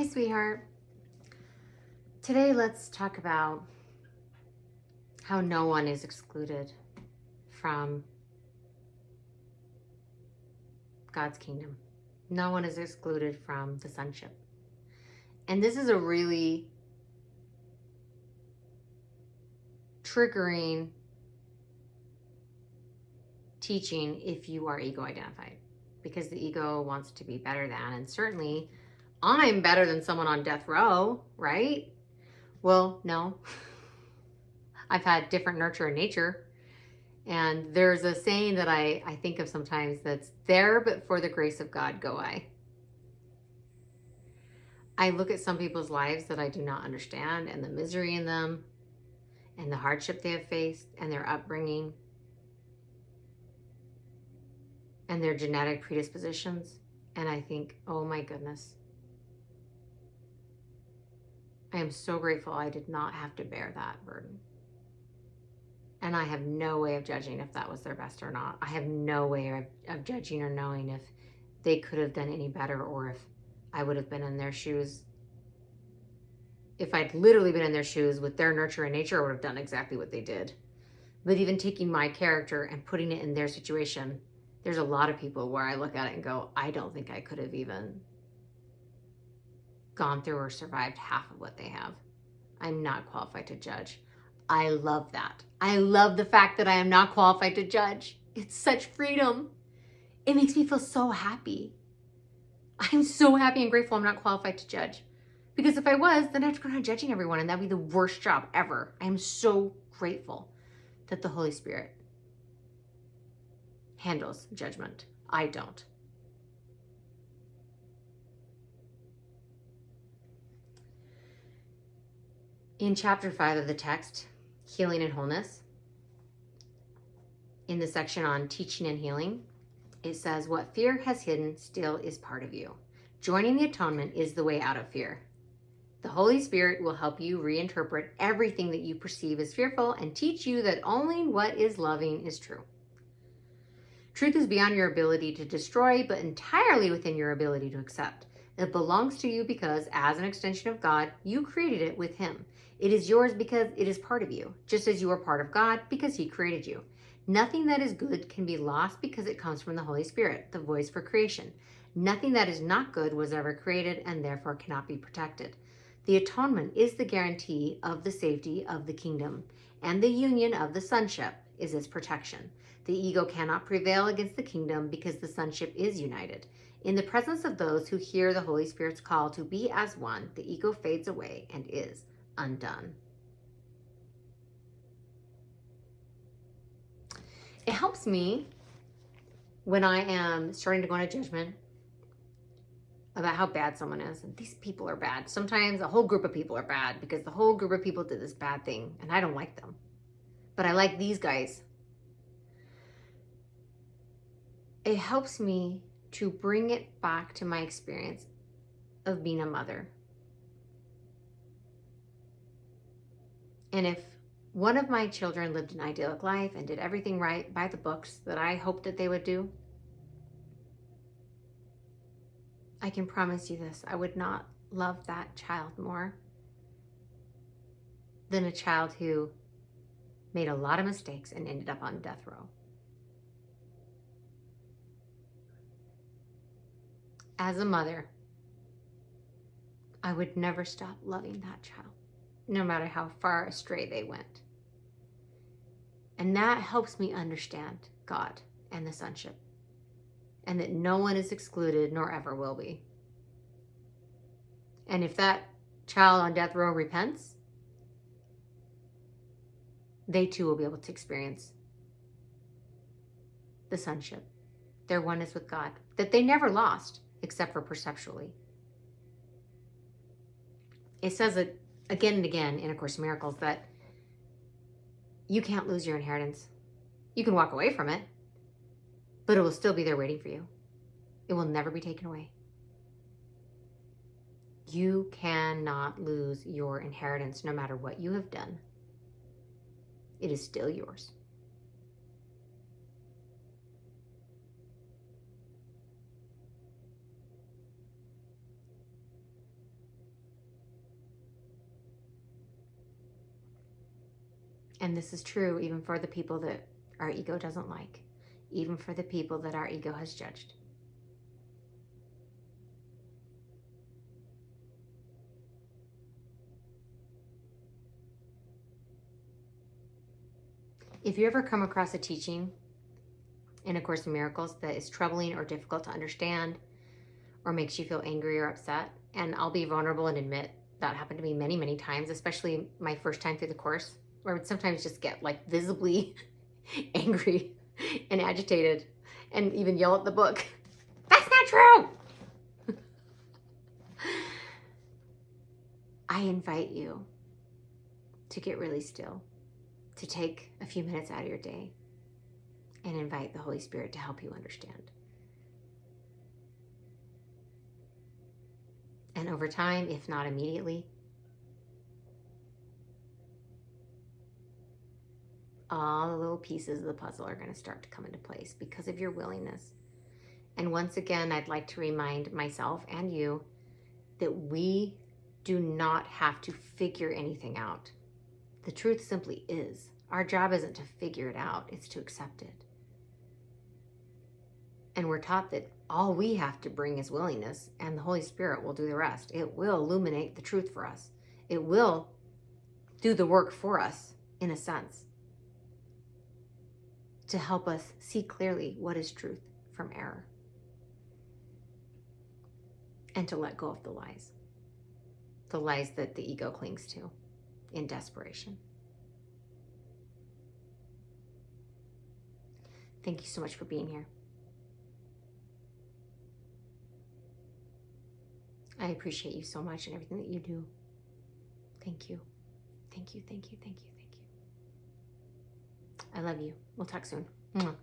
Hi, sweetheart. Today, let's talk about how no one is excluded from God's kingdom. No one is excluded from the sonship. And this is a really triggering teaching if you are ego identified, because the ego wants to be better than, and certainly I'm better than someone on death row, right? Well, no. I've had different nurture and nature. And there's a saying that I think of sometimes that's there, but for the grace of God go I. I look at some people's lives that I do not understand, and the misery in them, and the hardship they have faced, and their upbringing, and their genetic predispositions. And I think, oh my goodness, I am so grateful I did not have to bear that burden. And I have no way of judging if that was their best or not. I have no way of judging or knowing if they could have done any better, or if I would have been in their shoes. If I'd literally been in their shoes with their nurture and nature, I would have done exactly what they did. But even taking my character and putting it in their situation, there's a lot of people where I look at it and go, I don't think I could have even gone through or survived half of what they have. I'm not qualified to judge. I love that. I love the fact that I am not qualified to judge. It's such freedom. It makes me feel so happy. I'm so happy and grateful I'm not qualified to judge. Because if I was, then I'd have to go around judging everyone, and that'd be the worst job ever. I am so grateful that the Holy Spirit handles judgment. I don't. In chapter 5 of the text, Healing and Wholeness, in the section on teaching and healing, it says, what fear has hidden still is part of you. Joining the atonement is the way out of fear. The Holy Spirit will help you reinterpret everything that you perceive as fearful and teach you that only what is loving is true. Truth is beyond your ability to destroy, but entirely within your ability to accept. It belongs to you because, as an extension of God, you created it with Him. It is yours because it is part of you, just as you are part of God because He created you. Nothing that is good can be lost because it comes from the Holy Spirit, the voice for creation. Nothing that is not good was ever created and therefore cannot be protected. The atonement is the guarantee of the safety of the kingdom, and the union of the sonship is its protection. The ego cannot prevail against the kingdom because the sonship is united. In the presence of those who hear the Holy Spirit's call to be as one, the ego fades away and is undone. It helps me when I am starting to go into judgment about how bad someone is. And these people are bad. Sometimes a whole group of people are bad because the whole group of people did this bad thing and I don't like them. But I like these guys. It helps me to bring it back to my experience of being a mother. And if one of my children lived an idyllic life and did everything right by the books that I hoped that they would do, I can promise you this, I would not love that child more than a child who made a lot of mistakes and ended up on death row. As a mother, I would never stop loving that child, no matter how far astray they went. And that helps me understand God and the sonship, and that no one is excluded nor ever will be. And if that child on death row repents, they too will be able to experience the sonship, their oneness with God, that they never lost except for perceptually. It says it again and again in A Course in Miracles that you can't lose your inheritance. You can walk away from it, but it will still be there waiting for you. It will never be taken away. You cannot lose your inheritance no matter what you have done. It is still yours. And this is true even for the people that our ego doesn't like, even for the people that our ego has judged. If you ever come across a teaching in A Course in Miracles that is troubling or difficult to understand or makes you feel angry or upset, and I'll be vulnerable and admit that happened to me many, many times, especially my first time through the Course, where I would sometimes just get like visibly angry and agitated and even yell at the book. That's not true! I invite you to get really still, to take a few minutes out of your day and invite the Holy Spirit to help you understand. And over time, if not immediately, all the little pieces of the puzzle are going to start to come into place because of your willingness. And once again, I'd like to remind myself and you that we do not have to figure anything out. The truth simply is. Our job isn't to figure it out, it's to accept it. And we're taught that all we have to bring is willingness, and the Holy Spirit will do the rest. It will illuminate the truth for us. It will do the work for us, in a sense, to help us see clearly what is truth from error, and to let go of the lies that the ego clings to in desperation. Thank you so much for being here. I appreciate you so much and everything that you do. Thank you. Thank you, thank you, thank you, thank you. I love you. We'll talk soon. Mwah.